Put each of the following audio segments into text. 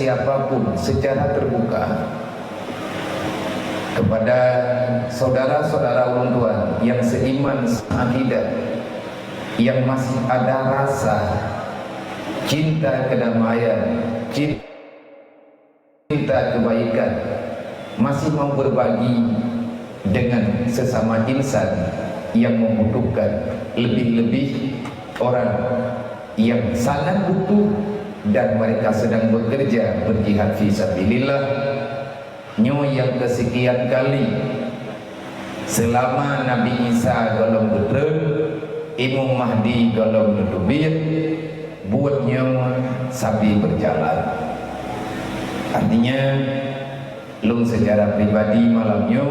siapapun secara terbuka kepada saudara-saudara ulun tuan yang seiman seakidah, yang masih ada rasa cinta kedamaian, cinta kebaikan, masih mau berbagi dengan sesama insan yang membutuhkan, lebih-lebih orang yang sangat butuh dan mereka sedang bekerja berjihad fisabilillah. Nyo yang kesekian kali selama Nabi Isa golong gedreng, Imam Mahdi golong nedubit, buat nyo sabi berjalan. Artinya lung secara pribadi malamnya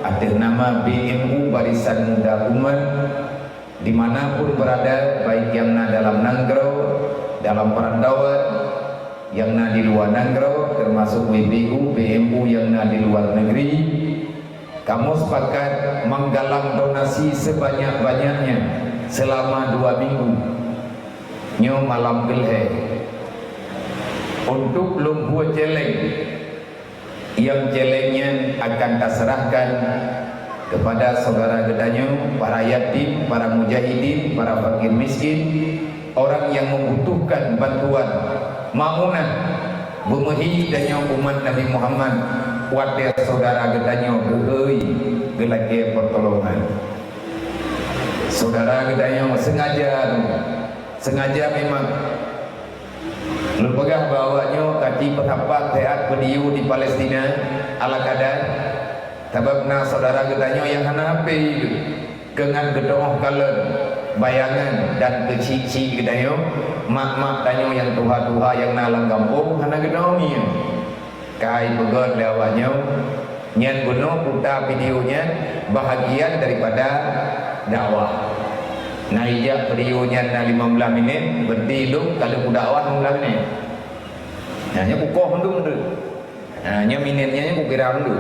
atas nama BMU Barisan Muda Umat dimanapun berada, baik yang dalam Nanggro, dalam perantauan, yang di luar Nanggro, termasuk WBU, BMU yang di luar negeri, kamu sepakat menggalang donasi sebanyak-banyaknya selama 2 minggu nyo malam gelhe untuk lumpuh celeng, yang celengnya akan terserahkan kepada saudara gedanyo, para yatim, para mujahidin, para fakir miskin, orang yang membutuhkan bantuan maunah bumehi danyo umat Nabi Muhammad. Wadah saudara gedanyo gehei gelake pertolongan. Saudara gedanyo sengaja memang lepegah bawanya kaki petapa teat pediu di Palestina ala kadar tabakna saudara gedanyo yang hanape dengan gedoh kalen bayangan dan kecici gedanyo mak-mak danyo yang tuha-tuha yang nalang kampung hana gedoh ni kai begod lewatnya nyan bunuh putar videonya bahagian daripada dakwah. Nah ijak videonya 15 minit berdiluk kalau dakwah 15 minit. Nah nya kukoh hendu. Nah nya minitnya ku kira hendu.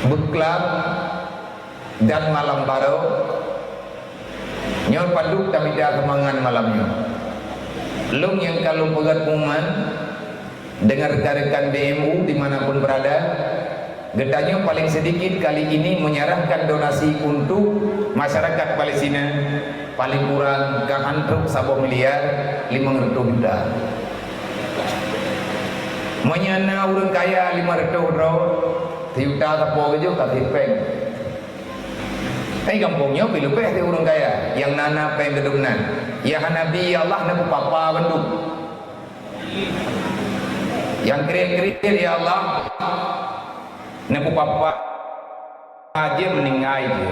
Beklab dan malam baru nyor paduk tamida kemangan malamnya. Lung yang kalau pegat umat dengan rekan-rekan BMU dimanapun berada, getanya paling sedikit kali ini menyerahkan donasi untuk masyarakat Palestina paling kurang kehantruk 1 miliar 500 juta. Menyana orang kaya 500 juta tapo kejo katipeng. Kampungnya pilih orang kaya yang nana peng gedungnan. Ya Nabi Allah nabu papa benduk. Yang kering-kering ya Allah nabu papa aja meninggal dia.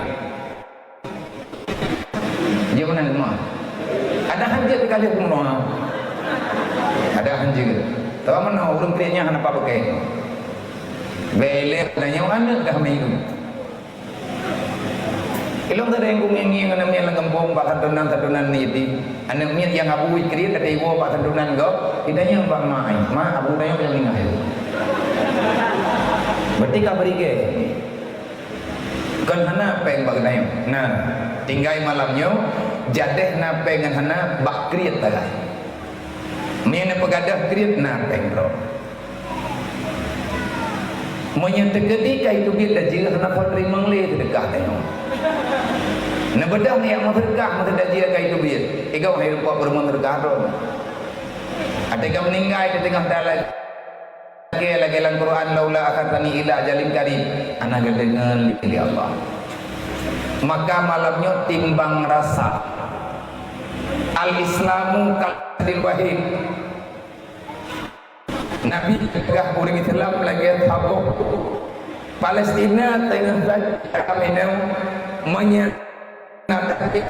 Dia mana semua? Ada hanja kali semua. Ada hanja. Tahu mana orang keringnya hana apa pakai? Beler nanya mana dah minggu. Ilong tadi yang kumengi yang namanya lengkempong pak santunan niti, anaknya yang abu ikri tadi iwo pak santunan go, tidaknya pak ma abu tanya yang lingah. Berarti kabari ke? Kan hana peng bagnayo. Nah, tinggai malamnya jadeh na pengan hana bak kriet tagay. Mena pegadah kriet na peng bro. Menyentegedi kai tu kita jika hana patri mangle sedekah tayo. Nah bedah ni yang berkah masa dah dia kai tu biar. Ika wahai rupa bermun berkah tu. Ada yang meninggal di tengah dalam. Lagi dalam Quran laula akatani ila ajalin karim. Anak dengan li Allah. Maka malamnya timbang rasa. Al-Islamu kalil wahid. Nabi tegah orang Islam lagi tahu Palestina tengah kami menyatakannya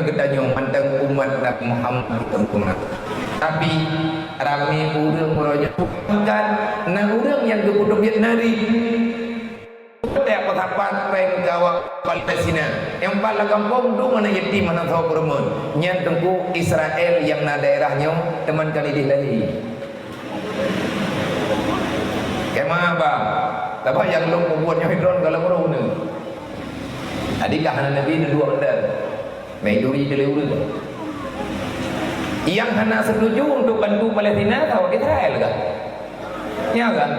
gedanya mantang umat Nabi Muhammad tentunya. Tapi rame urang merojok kan na urang yang kebutuhan nari tak petapan peng kawak Palestina yang pala kampung du mana yatim mana tahu perempuan nyan tengku Israel yang na daerahnya teman kali dilahi kemana bang tapi yang lu membuatnya hidron kalau perlu ni adikah Nabi ni 2 benda baik duri dia urang Yang hana setuju untuk bantu Palestina tahu Israel kan? Ya kan?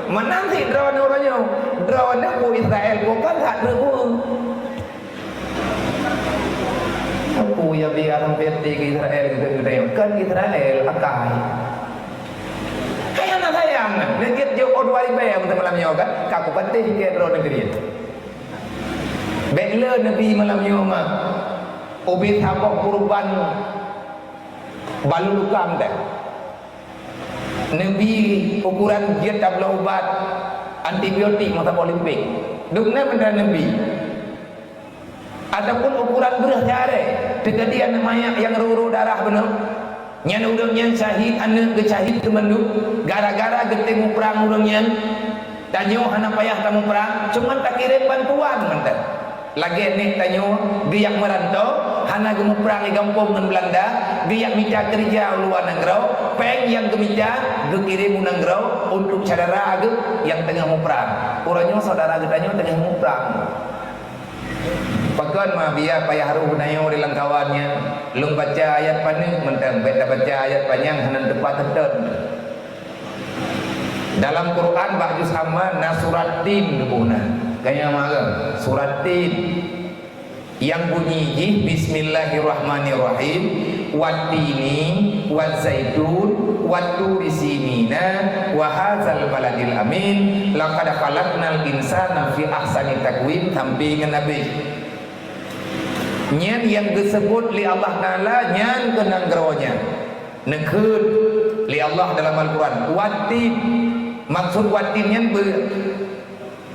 Menang sih drawan orangnya, drawannya ku Israel bukan hak terhubung. Aku yang biar sampai ke Israel gitu kan Israel akai. Kayak anak sayang, negit jauh odwari bayam malamnya kan? Kaku penting ke drawan negeri. Bela Nabi malamnya mah, ubit habok kurban. Balu lukam dah. Nabi ukuran dia tak boleh ubat antibiotik mata olimpik. Dukna benda Nabi. Ataupun ukuran beras jare. Kejadian namanya yang ruru darah benar. Nyan udangnya syahid anak ke syahid ke menduk. Gara-gara getemu perang udangnya. Tanyo hana payah kamu perang. Cuman tak kirim bantuan mentah. Lagi ni tanyo biak merantau hana gemu perang di kampung dengan Belanda biak minta kerja luar negara peng yang gemita gekirim negara untuk saudara age yang tengah mau perang orangnya saudara age tanyo tengah mau perang pakan mah biak payah haru nayo di langkawannya lung baca ayat panjang mentang beda baca ayat panjang hana tepat tetet dalam Quran baju sama nasuratin dubuhna kayaknya mah surat Tin yang bunyi bismillahirrahmanirrahim wattini wazaitun watturi sinina wa hadzal baladil amin laqad khalaqnal insana fi ahsani taqwim tampingan nabi nyan yang disebut li Allah Taala nyan kenanggronya nekeun li Allah dalam Al-Qur'an wattin maksud wattin nyan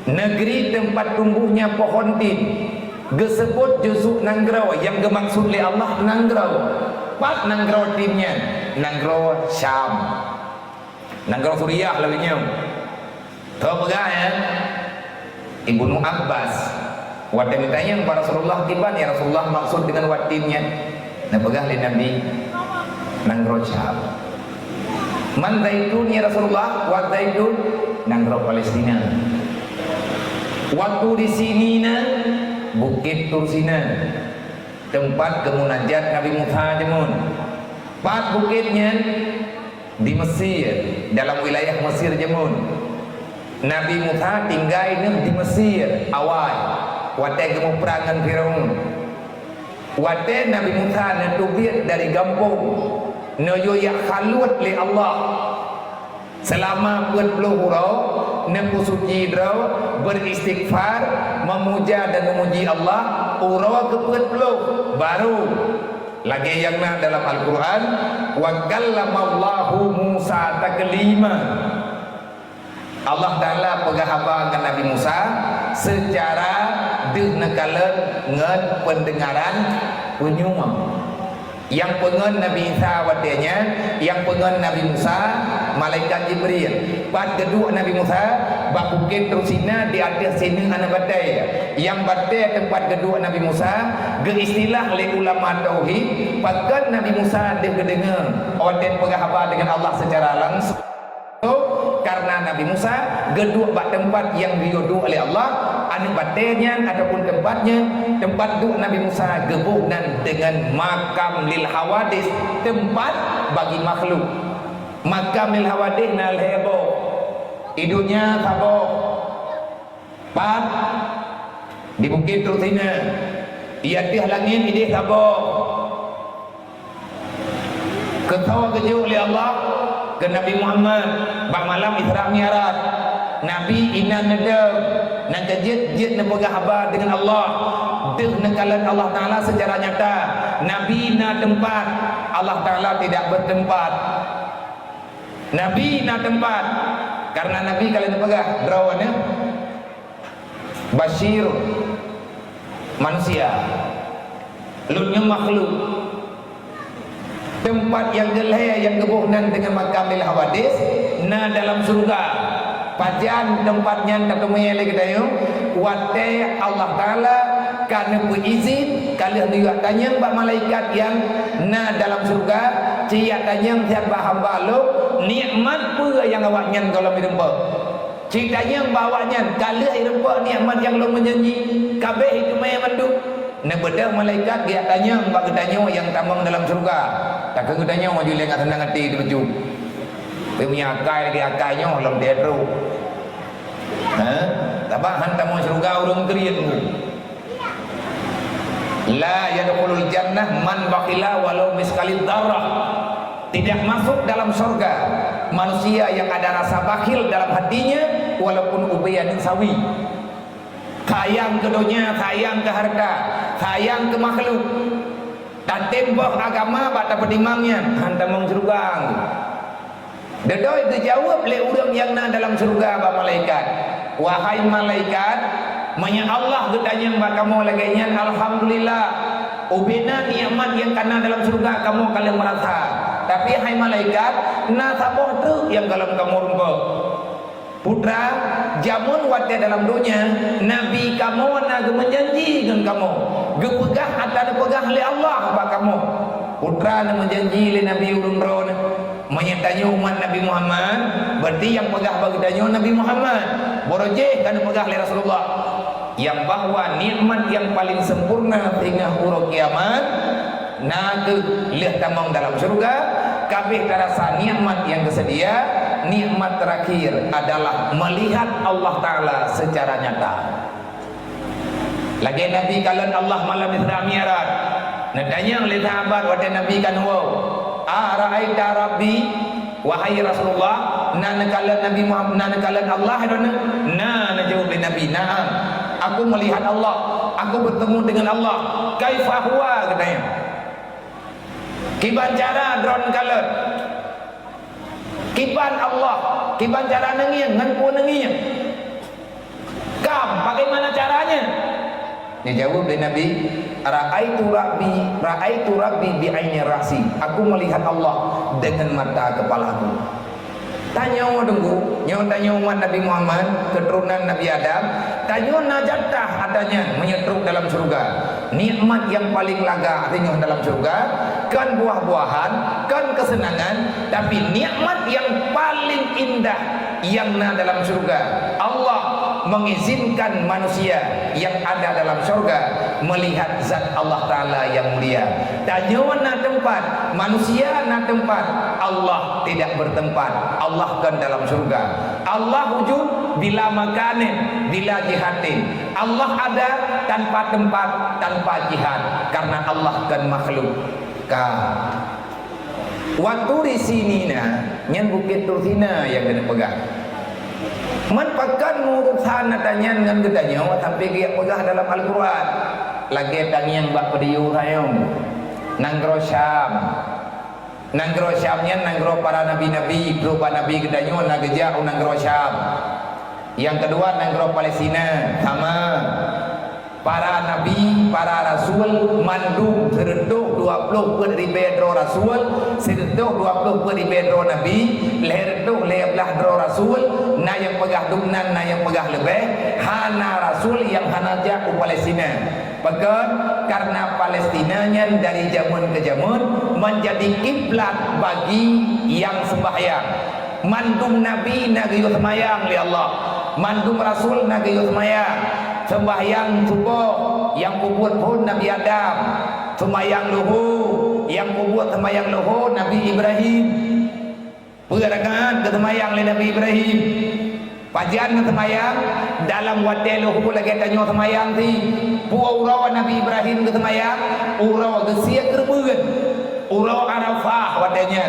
negeri tempat tumbuhnya pohon tin disebut juzuk nanggrau yang dimaksud oleh Allah nanggrau pat nanggrau tinnya nanggrau Syam nanggrau Suriah lebihnya tahu pegah ya Ibnu Abbas waktu ditanya kepada Rasulullah tiba ya Rasulullah maksud dengan watinnya nah pegah oleh Nabi nanggrau Syam man zaitun ya Rasulullah wat zaitun nanggrau Palestina. Waktu di sini Bukit Tursina tempat kemunajat Nabi Musa jemun. Pat bukitnya di Mesir dalam wilayah Mesir jemun. Nabi Musa tinggal di Mesir awal. Waktu kemu perangan Firaun. Waktu Nabi Musa netubir dari kampung. Noyo yang khalut li Allah. Selama 40 hurau nempu suci draw beristighfar memuja dan memuji Allah urau ke-40 baru lagi yang dalam Al-Quran wa kallamallahu Musa taklima Allah Ta'ala pegahaba dengan Nabi Musa secara dihnekalun ngen pendengaran penyumam yang pengen Nabi Isa watenya yang pengen Nabi Musa malaikat Jibril pada kedua Nabi Musa bak bukit Tursina di atas sini anak batai yang batai tempat kedua Nabi Musa ke istilah oleh ulama tauhid pakan Nabi Musa dia kedengar odet pegahaba dengan Allah secara langsung karena Nabi Musa geduk bak tempat yang diodu oleh Allah anak batenya ataupun tempat duk Nabi Musa gebuk dan dengan makam lil hawadis tempat bagi makhluk makam lil hawadis nal hebo hidupnya tabok pat di bukit Tursina di atas langit ini tabok ketawa kejuk oleh Allah ke Nabi Muhammad bak malam Isra Mi'raj Nabi ina nedem nak kejit-jit nak berkhabar dengan Allah deh nekalan Allah Ta'ala secara nyata Nabi na tempat Allah Ta'ala tidak bertempat Nabi na tempat karena Nabi kalian pegah drawannya Bashir manusia lunya makhluk tempat yang gelai yang kebunan dengan makamil hawadis na dalam surga pajan tempatnya tak temui lagi dayu wate Allah Ta'ala karena berizin kalian juga tanya mbak malaikat yang na dalam surga cia tanya siapa hamba lo nikmat pula yang awaknya kalau hidup ceritanya bawanya kalian hidup nikmat yang lo menjanji kabeh itu maya manduk na bedah malaikat dia tanya mbak tanya yang tamang dalam surga tak kengudanya maju leng tenang hati dulu. Dia punya akainya dalam dia terus. Tabak hantar mau surga urung kriat mu. La yadkhulul jannah man bakhila walau misqalid dzarrah. Tidak masuk dalam surga manusia yang ada rasa bakhil dalam hatinya walaupun ubayan sawi. Sayang ke dunia, sayang ke harta, sayang ke makhluk. Tak tembok agama bata pedimangnya hantar mau surga. Dedoi dijawab oleh orang yang nak dalam surga ba malaikat. Wahai malaikat, manya Allah gedanya mbak kamu lagi alhamdulillah ubina nikmat yang kena dalam surga kamu kalian merasa. Tapi hai malaikat, na saboh tu yang dalam kamu rumpah. Putra, jamun wate dalam dunia, nabi kamu na menjanji dengan kamu. Gepegah atau pegah oleh Allah ba kamu. Putra na menjanji oleh Nabi urun-urun menyertanya umat Nabi Muhammad, berarti yang pegah bagdanya Nabi Muhammad. Borojeh kan pegah oleh Rasulullah. Yang bahwa nikmat yang paling sempurna hingga huruf kiamat nak lihat tamang dalam surga, kabeh terasa nikmat yang tersedia. Nikmat terakhir adalah melihat Allah Ta'ala secara nyata. Lagi Nabi kalian Allah malam Isra Mi'raj. Nadanya oleh sahabat wahai Nabi kan Ara'aita Rabbi, wahai Rasulullah, kalian Nabi Muhammad, kalian Allah jawab Nabi, na'am, aku melihat Allah, aku bertemu dengan Allah. Kaifa huwa katanya. Kiban cara drone kalian. Kiban Allah, kiban cara nengian, nganku nengian. Kam, bagaimana caranya? Dia jawab oleh Nabi, Ra'aitu Rabbi bi'aini rasi. Aku melihat Allah dengan mata kepalaku. Tanya dengku, tanya umat Nabi Muhammad, keturunan Nabi Adam, tanya najatah adanya menyetruk dalam surga. Nikmat yang paling laga tinggal dalam surga, kan buah-buahan, kan kesenangan, tapi nikmat yang paling indah yang dalam surga. Allah mengizinkan manusia yang ada dalam surga melihat zat Allah Ta'ala yang mulia. Tanya na tempat, manusia na tempat, Allah tidak bertempat. Allah kan dalam surga. Allah wujud bila makanin, bila jihatin. Allah ada tanpa tempat, tanpa jihad, karena Allah kan makhluk. Waktu di sini nyan bukit Tursina yang kena pegang. Manfaatkan urusan tanya dengan gedanya sampai dia pegang dalam Al-Quran. Lagi tanya bak pediu rayong nanggro Syam. Nanggro Syamnya nanggro para nabi-nabi, berupa nabi gedanya nageja nanggro Syam. Yang kedua nanggro Palestina sama. Para nabi, para rasul mandum sereduh 20 ribu rasul, sereduh 20 ribu nabi, leherduh 15 rasul, na yang pegah dumnan, na yang pegah lebih, hana rasul yang hana jak ke Palestina. Pegan karena Palestinanya dari zaman ke zaman menjadi kiblat bagi yang sembahyang. Mandum nabi nagayut semayang li Allah, mandum rasul nagayut semayang. Sembahyang subuh yang kubur pun Nabi Adam, sembahyang luhur yang kubur sembahyang luhur Nabi Ibrahim. Berangkat ke sembahyang oleh Nabi Ibrahim. Pajian ke sembahyang dalam wadai luhur lagi tanya sembahyang ti. Urau Nabi Ibrahim ke sembahyang, urau gesia kerbuan, urau Arafah wadainya.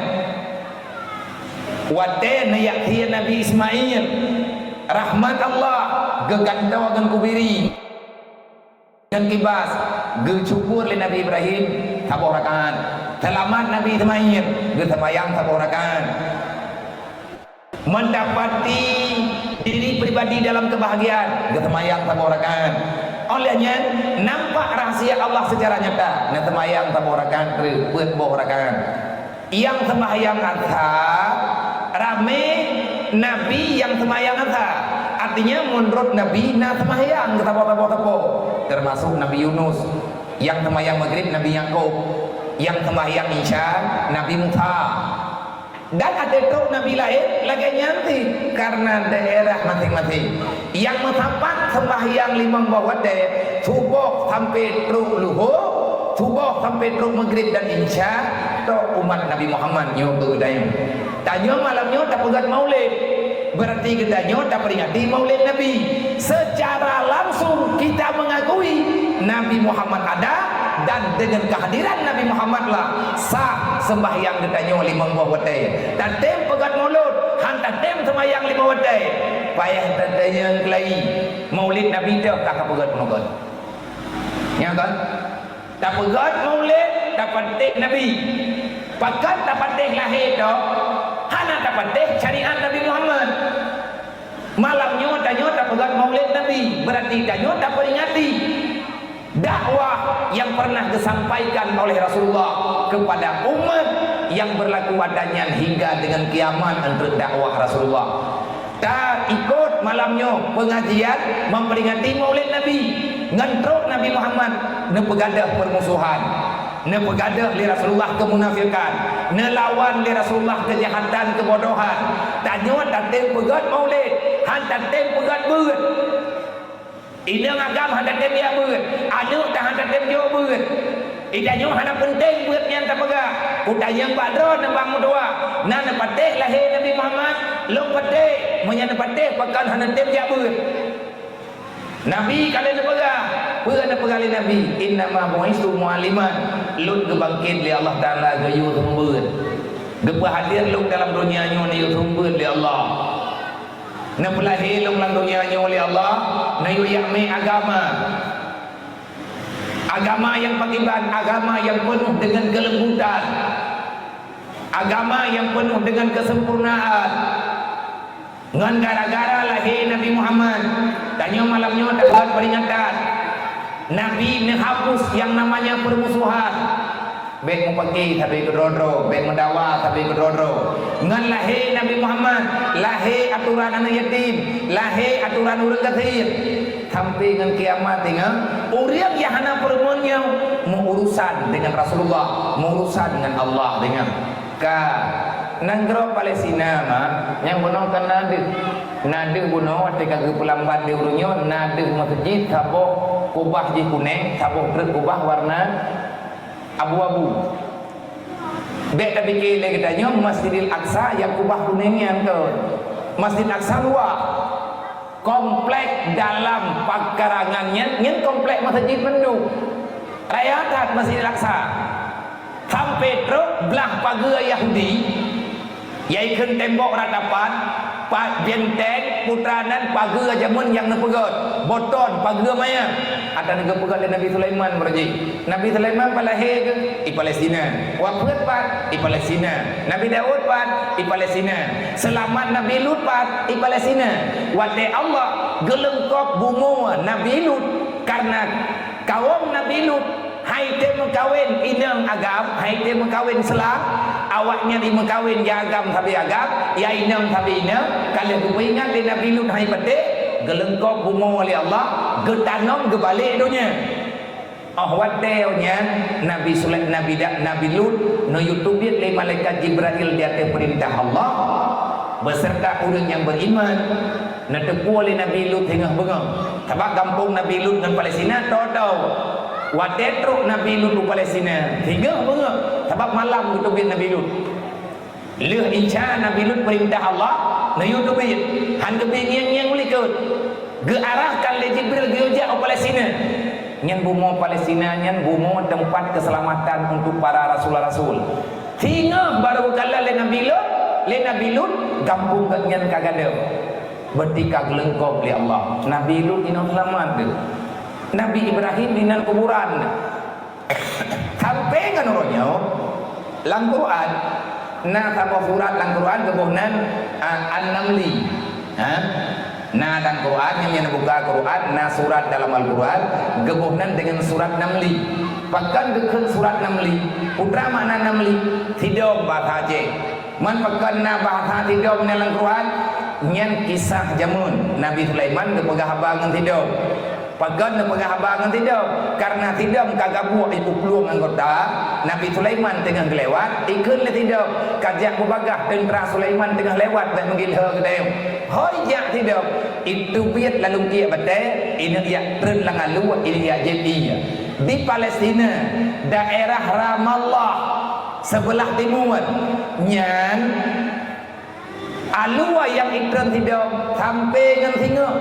Wadai nayak Nabi Ismail. Rahmat Allah gegantau akan kubiri dengan kibas gecubur oleh Nabi Ibrahim taborakan selamat Nabi Ismail gesemayang taborakan mendapati diri pribadi dalam kebahagiaan gesemayang taborakan. Olehnya nampak rahasia Allah secara nyata gesemayang taborakan terbuat borakan yang sembahyang adha rame Nabi yang sembahyang adha. Artinya menurut Nabi na sembahyang tepo termasuk Nabi Yunus, yang sembahyang maghrib Nabi Yakub, yang sembahyang Isya Nabi Musa. Dan ada truk Nabi lain lagi nyanti karena daerah masing-masing. Yang mendapat sembahyang 5 bawah subuh sampai truk luhur, subuh sampai teruk maghrib dan isya tu umat Nabi Muhammad nyo berdaya. Tanya malamnya tak pegat maulid. Berarti kita nyo tak peringati maulid Nabi. Secara langsung kita mengakui Nabi Muhammad ada, dan dengan kehadiran Nabi Muhammad lah sah sembahyang kita nyo 5 waktu. Dan tem pegat maulud, hantar tem sembahyang 5 waktu. Payah tanya kelai maulid Nabi tu tak pegat maulud. Ya kan? Tak pegat maulid, tak penting Nabi. Pakat tak penting lahir tu, hana tak penting syariat Nabi Muhammad. Malamnya tanya tak pegat maulid Nabi, berarti tanya tak peringati dakwah yang pernah disampaikan oleh Rasulullah kepada umat yang berlaku adanya hingga dengan kiamat untuk dakwah Rasulullah. Tak ikut malamnya pengajian memperingati maulid Nabi, ngantruk Nabi Muhammad nepegadah permusuhan, nepegadah li Rasulullah kemunafikan, nelawan li Rasulullah kejahatan kebodohan. Tanya tak tem pegat maulid, hantar tem pegat beut. Ina agam hantar tem dia beut, anu tak hantar tem dia beut. Idanya hana penting beut yang tak pegah. Udayang badro nembang mudua. Nan patih lahir Nabi Muhammad, long patih, menyana patih pakan hana tem dia beut. Nabi kalian pegah, pernah pegah Nabi. Inna ma bu'istu mu'aliman. Lut kebangkit li Allah Taala gayu sumber. Gepah hadir lu dalam dunia nyo ni sumber li Allah. Na pelahir lu dalam dunia nyo li Allah, na yu yakmi agama. Agama yang pakiban, agama yang penuh dengan kelembutan. Agama yang penuh dengan kesempurnaan. Ngan gara-gara lahir Nabi Muhammad, tanya malamnya dapat peringatan Nabi menghapus yang namanya permusuhan. Baik mempaki tapi kedrodro, baik mendawa tapi kedrodro. Ngan lahir Nabi Muhammad, lahir aturan anak yatim, lahir aturan urang kathir. Sampai dengan kiamat tinggal orang yang hana permunya mau urusan dengan Rasulullah, mau urusan dengan Allah dengan ka nanggro Palestina mah yang bunuh kan nadih bunuh ketika ke pelambat di urunyo nadih masjid taboh kubah di kuning taboh truk kubah warna abu-abu. Bek tapi kile katanya Masjidil Aqsa yang kubah kuning yang ke Masjid Aqsa luar komplek dalam pekarangannya nyen komplek masjid penuh rayatat Masjidil Aqsa sampai truk belah pagar Yahudi yaikan tembok ratapan pak benteng putranan pagar jamun yang nepegot boton pagar maya ada negara pegat Nabi Sulaiman berji. Nabi Sulaiman palahir ke di Palestina, wafat pat di Palestina. Nabi Daud pat di Palestina, selamat Nabi Lut pat di Palestina. Wate Allah gelengkop bumo Nabi Lut karena kaum Nabi Lut hai te mengkawin inang agam, hai te mengkawin selam, awaknya di mengkawin ya agam tapi agam, ya inang tapi inang. Kalian ingat di Nabi Lut hai petik gelengkop bumo oleh Allah, getanam gebalik dunia. Watenya Nabi Sulaiman Nabi Lut no YouTube le malaikat Jibril di atas perintah Allah beserta orang yang beriman na tepu oleh Nabi Lut hingga bengong. Sebab kampung Nabi Lut dengan Palestina tahu watetruk Nabi Lut di Palestina hingga bengong sebab malam YouTube Nabi Lut. Leh insya Nabi Lut perintah Allah na YouTube han gebi yang likut gearahkan le Jibril geujak ke Palestina. Nyen bumo Palestina, nyen bumo tempat keselamatan untuk para rasul-rasul. Hingga baru kala le Nabi Lut kampung kat nyen kagade. Bertika gelengkop li Allah. Nabi Lut dina selamat. Nabi Ibrahim dina kuburan. Sampai kan orangnya lang Quran. Nah sama surat lang Quran kebunan An-Namli. Nah dan Quran yang buka Quran, nah surat dalam Al-Quran gebuhnan dengan surat Namli. Bahkan dengan surat Namli, putra mana Namli? Hidup bahasa je. Man bahkan na bahasa hidup dalam Quran, nyen kisah jamun Nabi Sulaiman kepegah habangan hidup. Pagan nepegah habangan hidup karena hidup kagabu ibu peluang anggota Nabi Sulaiman tengah gelewat ikut le hidup kajak bubagah tentera Sulaiman tengah lewat dan menggilha ke dalam hoi jak hidup itu biat lalu dia bete ini ya tren langalu ini ya jadi di Palestina, daerah Ramallah sebelah timur nyan alua yang ikram hidup sampai ngan tengok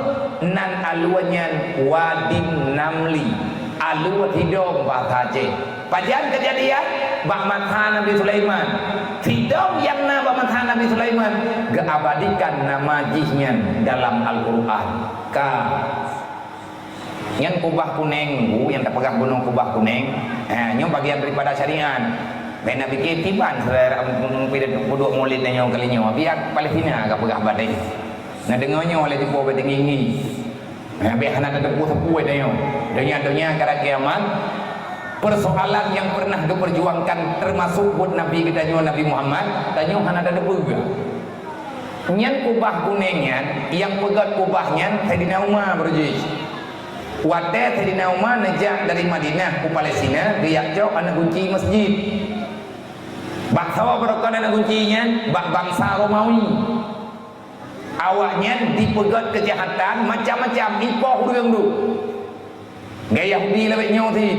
nan alua nyan Wadi Namli, alua hidup bahasa Aceh. Pajan kejadian bak matha Nabi Sulaiman, hidup yang bak matha Nabi Sulaiman geabadikan nama jihnya dalam Al-Quran. Ka yang kubah kuning bu, yang terpegang gunung kubah kuning, yang bagian daripada syariat. Nabi bikin tiban saudara duduk maulid dan yang kalinya biar Palestina agak pegah badai. Nah dengarnya oleh tipu bertinggi. Biar anak ada tepu-tepu dia. Dunia kara kiamat. Persoalan yang pernah diperjuangkan termasuk buat Nabi kita Nabi Muhammad, tanya anak ada tepu juga. Nyan kubah kuningnya, yang pegat kubahnya Sayyidina Umar berjih. Wadah Sayyidina Umar najak dari Madinah ke Palestina, dia jauh anak kunci masjid. Bangsa berkata anak kuncinya bangsa Romawi. Awaknya dipegat kejahatan macam-macam ipoh urang tu. Gaya Yahudi lebih nyothi.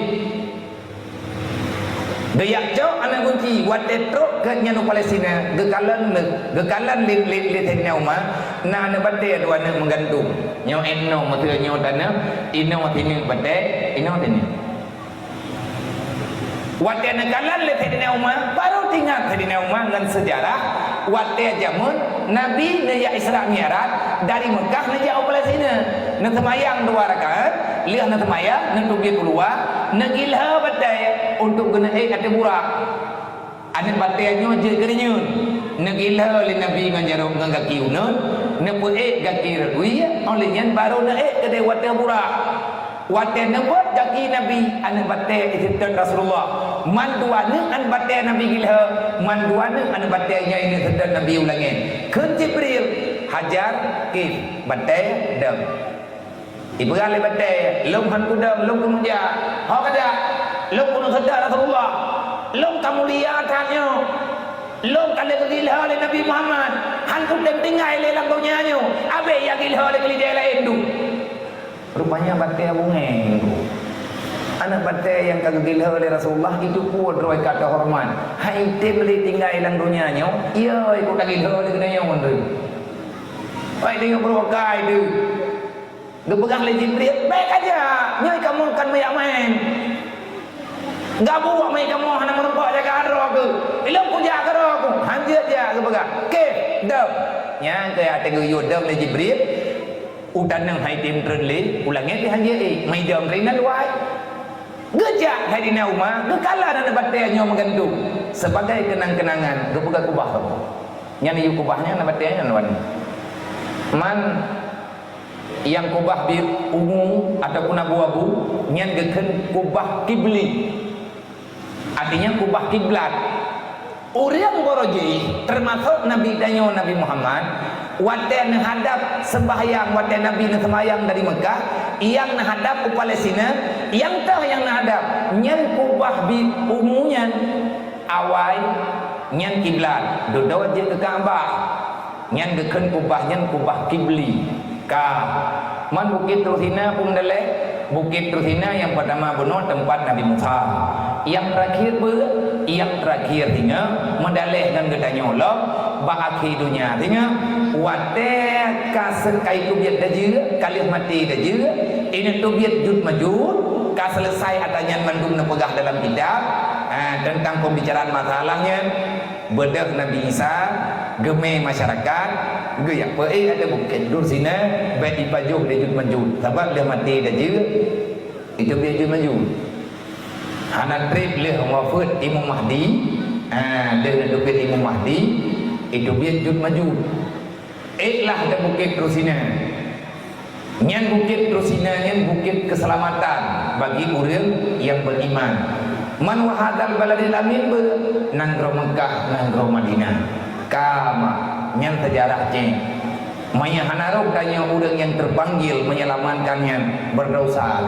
Dia jauh anak kunci wadah truk ke nyanu Palestina, gekalan li Sayyidina Umar, na anak badai dua anak menggantung. Nyaw eno matua nyaw tanah, ino tini badai, ino tini. Waktu nekalan le Sayyidina Umar baru tinggal Sayyidina Umar dengan sejarah waktu jamun Nabi naya Isra Mi'raj dari Mekah naya Palestina nak semayang 2 rakaat lihat nak semayang nak tubi keluar nak ilha badai untuk guna ada burak ada badai nyo je gerenyun nak ilha le Nabi ngajarum dengan kaki unun nak puek kaki redui oleh yang baru nak kedai waktu burak waktu nebut kaki Nabi anu batai isitan Rasulullah manduana an batai Nabi gilha manduana an batai nya ini sedan Nabi ulangin ke Jibril hajar kif batai dam ibu kali batai lom han kudam lom kemuja ha kada lom kuno sedan Rasulullah lom kamulia tanyo lom kali gilha oleh Nabi Muhammad han kudam tinggal le langgonya nyo abe ya gilha oleh kelidai lain tu. Rupanya batai bungeng. Anak batai yang kagak gilha oleh Rasulullah itu kuat roy kata hormat. Hai temli tinggal ilang dunia nyo. Iya, ikut kagak gilha oleh kena yang tu. Hai dia berokai tu. Dia pegang le Jibril, baik aja. Nyoi kamu kan mayak main. Gabu buat main kamu hana merempak jaga adro aku. Ilang ku jaga adro aku. Hanjir dia aku pegang. Ke, dam. Yang ke ate guyud dam le Jibril. Udan nang hai tim trenli ulangnya dihanjai mai dam ringan wai gejak Sayyidina Umar gekala dan batai nyo menggantung sebagai kenang-kenangan gepegat kubah tu nyani kubahnya na batai nya lawan man yang kubah bir ungu ataupun abu-abu nyan geken kubah kibli artinya kubah kiblat urang boroji termasuk Nabi danyo Nabi Muhammad waktu menghadap sembahyang waktu Nabi sembahyang dari Mekah yang menghadap ke Palestina yang tah yang menghadap nyan kubah bi umunya awai nyan kiblat duduk je ke Kaabah nyan geken kubah nyan kubah kibli ka man bukit Rusina pun dalek bukit Rusina yang pertama benar tempat Nabi Musa yang terakhir tinggal mendaleh dan gedanya Allah baakhir dunia tinggal wate kasel kai tu biat daje kalih mati daje ini tu biat jud majud ka selesai adanya mandum na pegah dalam kitab tentang pembicaraan masalahnya bedah Nabi Isa geme masyarakat geyak pe ada bukit Rusina baik dipajuh dia jud majud sebab dia mati daje itu biat jud majud hana trip leh wafat Imam Mahdi dia dupit Imam Mahdi itu biar jud maju lah ada bukit Rusina nyan bukit Rusina nyan bukit keselamatan bagi orang yang beriman man wahadal baladil amin nanggro Mekah nanggro Madinah kama nyan sejarah ceng maya hanarok tanya orang yang terpanggil menyelamatkannya berdosa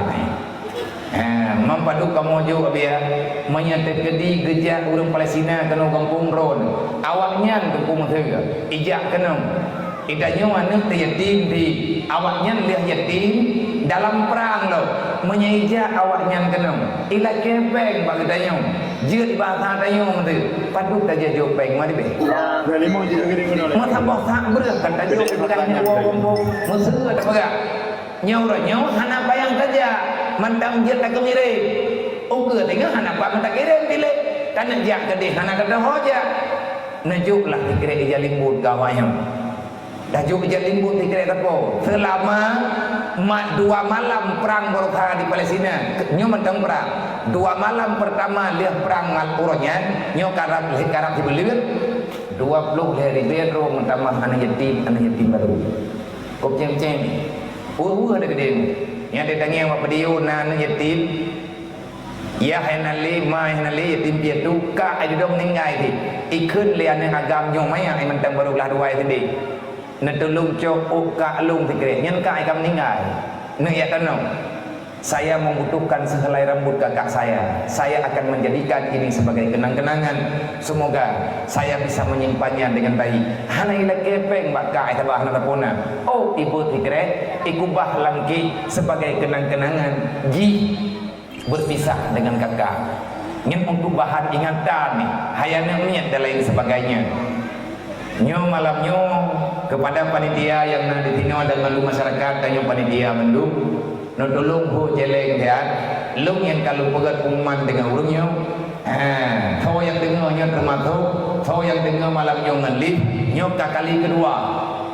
mempadu kamu juga biar menyatakan kedi gejak orang Palestina kena kampung ron awaknya kampung tega ijak kena Idanya mana yatim di awaknya lihat yatim dalam perang lo menyeja awaknya kena ila kepeng bagi tanya jeut bahasa tanya tu padu ta je jopeng mari be Limo je gini ngono. ma tambah sak beureuh kan ta jo bukan wo musuh ada baga nyau ro nyau hana bayang saja mandang je tak kemire ukur tengah hana pa tak kirim pilih kan jak gede hana kada hoja najuklah dikira ijalimbut gawayang Dajuk jalimbut dikira apa? Selama 2 malam perang Barokah di Palestina, nyo mentang perang. 2 malam pertama lihat perang Al-Quranyan, nyo karab di belir. 20 hari bedro mentama anak yatim baru. Kok ceng-ceng. Ada gede. Yang ditanya apa dia anak yatim. Ya henali ma henali yatim piatu ka ai dong ningai di. Ikun lian yang agam nyo mai ai mentang baru lah 2 tadi. Netulung cok uka lung fikir nyen ka ikam ningai ne ya kanong saya membutuhkan sehelai rambut kakak saya akan menjadikan ini sebagai kenang-kenangan semoga saya bisa menyimpannya dengan baik hana ila kepeng baka ai tabah na pona oh ibu fikir ikubah langki sebagai kenang-kenangan ji berpisah dengan kakak nyen untuk bahan ingatan nih hayana niat dan lain sebagainya nyo malamnyo kepada panitia yang nak ditino dan malu masyarakat dan panitia mendung no tolong ho jeleng dia lung yang kalau pegat umat dengan urungnya thau yang dengar nyo termasuk thau yang dengar malamnyo ngelip nyo kali kedua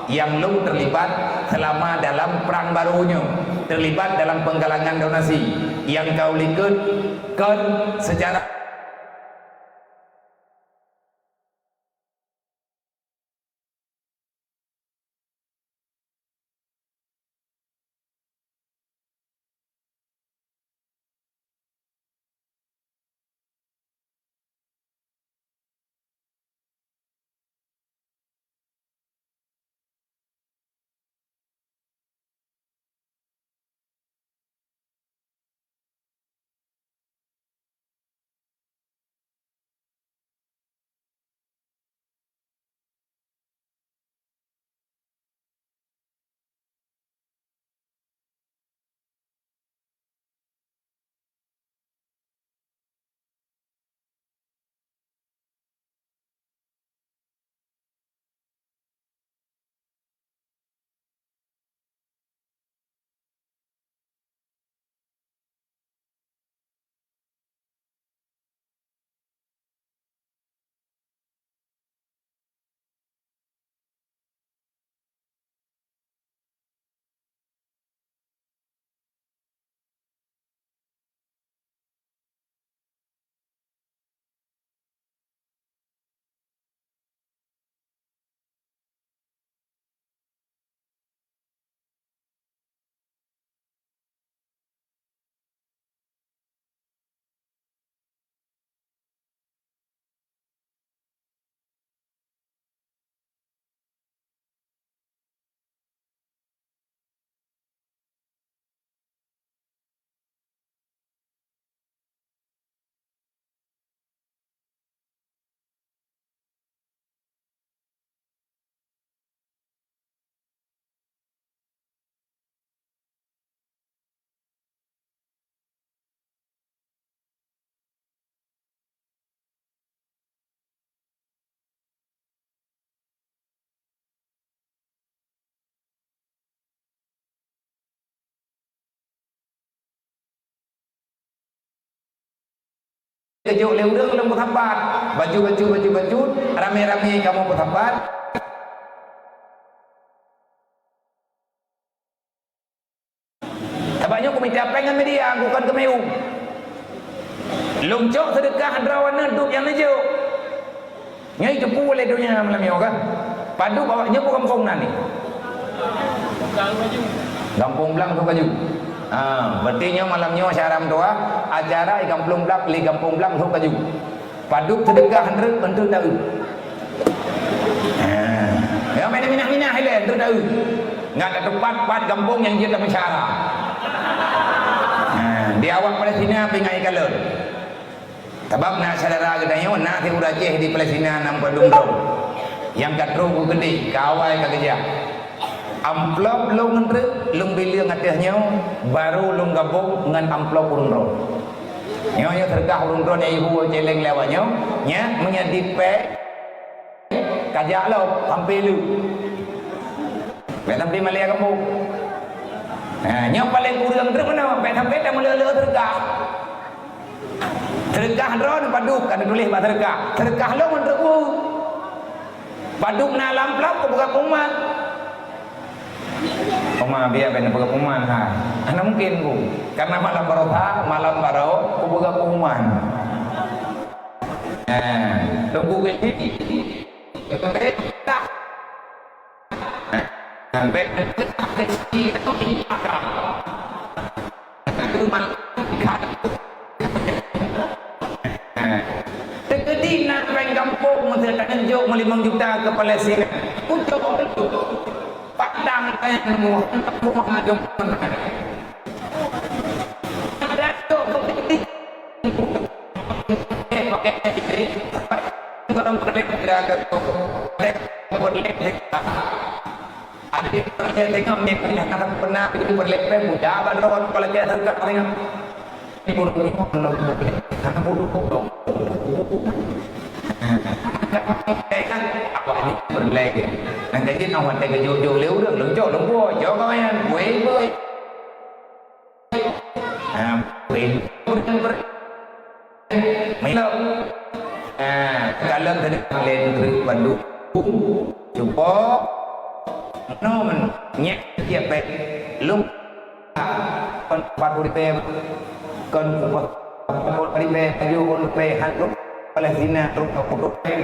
yang lung terlibat selama dalam perang barunya terlibat dalam penggalangan donasi yang kau likutkan secara kejuk leudeng dalam berhambat baju rame-rame kamu berhambat tabaknya komite apa dengan media bukan kemeu lungcok sedekah hadrawana duk yang lejo nyai cepu oleh dunia malam yo kan padu bawanya bukan kampung nani kampung belang tu kaju berarti malamnya syaram doa acara di kampung belak li kampung belak tu kaju paduk sedekah hendrek untuk tahu ya minah hilang tu tahu nggak ada tempat pad kampung yang dia tak mensyara di awak Palestina pingai kalor sebab nak saudara gedanya nak ti urajih di Palestina nampak dumdum yang katro ku gede kawai ka kerja amplop lu ngendre lung bilia ngatihnya baru lung gabung dengan amplop urun ron nyonya terkah urun ron ibu celeng lewatnya nya menjadi pe kajak lo hampir lu tapi malia kamu nya paling kurang terus mana pe sampai dah mula terkah terkah ron paduk kan tulis bah terkah lo menteru paduk na lamplop ke buka kuman Oma biar kena buka kuman ha. Ana mungkin bu, karena malam barokah, malam barau, ku buka kuman. Tunggu ini. Tak. Sampai itu dipakai. Itu malam Tegedi nak main kampung mesti tak tunjuk 5 juta ke Palestin. Untuk Padang kayak nemu Muhammad ada tu pakai orang berlebihan ke ada tengok ni pernah itu berlebihan muda bandron kalau dia terkat tengok ini bodoh karena bodoh kan apa ini berlebihan anh thấy cái ông tay cái vô liếu được lưỡng chỗ lưỡng vua cho các anh quỷ với quỷ mấy lâu cả lên thì được lên từ bản đủ chụp bó nó mình nhẹ tiệp về lúc con bắt body pay con body pay ayo body pay hạt lúc Palestina lúc body pay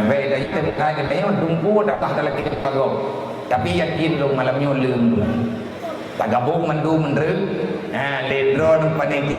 về dari kita katanya tunggu dapat lagi pagong tapi yakin lu malamnya lum tak gabung mandu menreu ledro nang paneng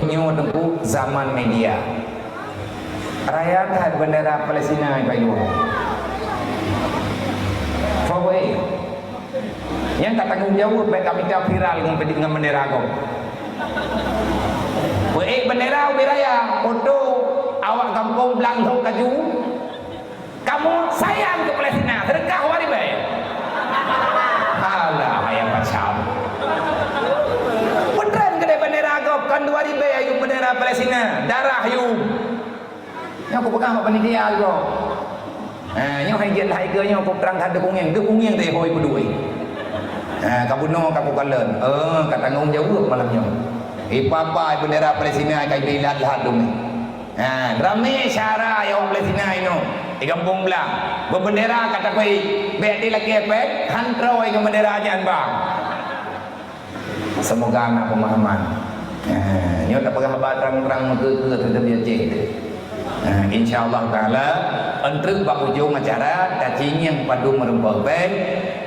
nyo tempuh zaman media rayakan bendera Palestina Pak Ibu Fawai yang tak tanggung jawab baik kami viral dengan bendera kau bendera wiraya foto awak kampung Blangthong Kaju kamu sayang ke Palestina sedekah wari baik alah ayam macam kan 2000 ayu bendera Palestina darah ayu nya aku pegang apa panitia aku nya hai jet hai ke nya aku terang ada kungeng teh hoi berdua kabuno kapu kalen kata tanggung jawab malamnya papa bendera Palestina kai bilat lah dum rame syara yang Palestina ino di kampung Blang berbendera kata koi be lagi pek hantroi ke bendera ajan bang semoga anak pemahaman nyo tak pernah terang-terang ke terhadap dia insyaallah taala untuk bak ujung acara cacing yang padu merempah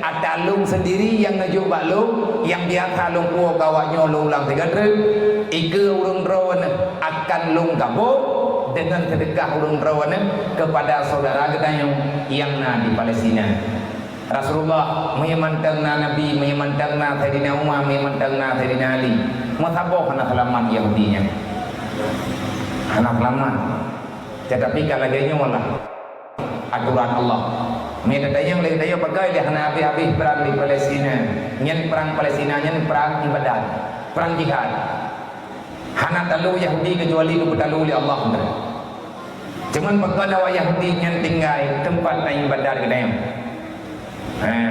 atalung sendiri yang ngaju baklung yang dia talung puo kawanyo ulang 3 truk ike urung rawan akan lung gabung dengan sedekah urung rawan kepada saudara kita yang di Palestina. Rasulullah menyemantang Nabi, menyemantang Sayyidina Umar, menyemantang Sayyidina Ali. Mataboh anak selamat Yahudinya. Anak selamat. Tetapi kalau dia malah aturan Allah. Mereka yang pakai dia habis perang di Palestina. Nyen perang Palestina, nyen perang ibadat, perang jihad. Hana talu Yahudi kecuali kebetulan oleh Allah. Cuman pakai awak Yahudi nyen tinggal tempat ibadat kedai.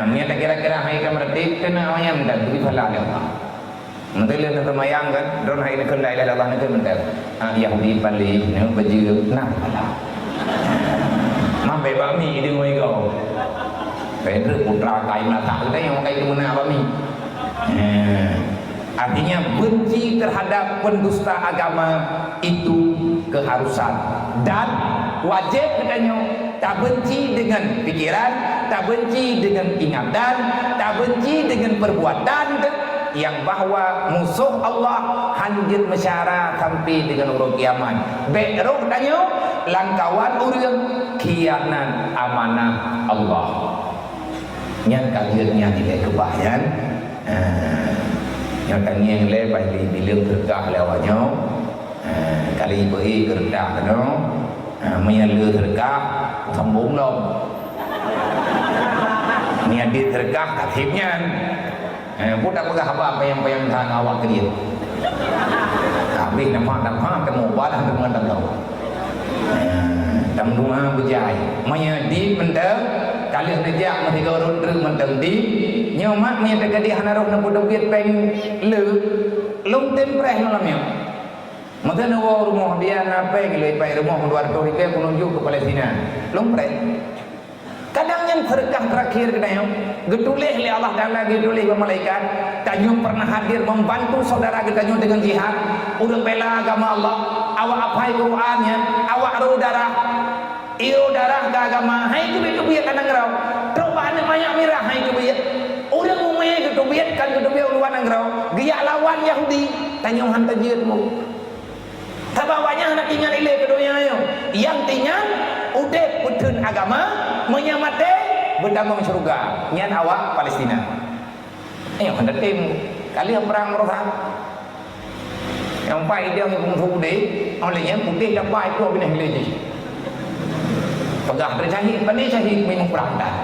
Mereka kira-kira mereka merdek kena ayam dan beri pahala Allah. Nanti lihat termayang kan, drone hari ini kena ilah Allah nanti mental. Yahudi balik, baju nak pahala. Mampai bami ini moi kau. Pedro putra kai melata kita yang kai kemana bami. Artinya benci terhadap pendusta agama itu keharusan dan wajib katanya tak benci dengan pikiran, tak benci dengan ingatan, tak benci dengan perbuatan yang bahwa musuh Allah hanjit masyarakat sampai dengan urut kiamat. Beroh tanya langkawan urang khianat amanah Allah. Yang kajiannya nilai kebahagiaan. Yang tanya yang le bagi bilang terkah lewatnya. Kali beri kerja kena menyalur terkah sambung long. Ni ada terkah katibnya. Budak pegah apa yang tahan awak ke dia. Habis nampak temu badan temu temu. Temu berjaya. Menyadi pendem kali nejak mesti gorong terus mendem di. Nyomak menyadi kadi hanaruh nak bodoh biat peng le. Long tempreh malamnya. Maka nawa rumah dia nape gilai pai rumah keluar tu dia menunjuk ke Palestina. Lomprek. Kadang yang berkah terakhir katanya, getulih oleh Allah Taala getulih ke malaikat, tanya pernah hadir membantu saudara kita dengan jihad, udah bela agama Allah, awak apai Qurannya, awak ro darah ke agama, hai tu biat kan ngrau. Terobaan banyak mirah hai tu biat. Orang umumnya gitu biat kan gitu biat luar ngrau, giyak lawan Yahudi, tanya hantar jihadmu. Tabawanya anak tinggal ilai ke dunia yo. Yang tinggal udah putun agama menyamate berdamai surga. Nyan awak Palestina. Ayo hendak tim kali yang perang merosak. Yang pai dia yang putih, olehnya putih dah pai tu bina hilai. Pegah tercahit, pandai cahit memang perang dah.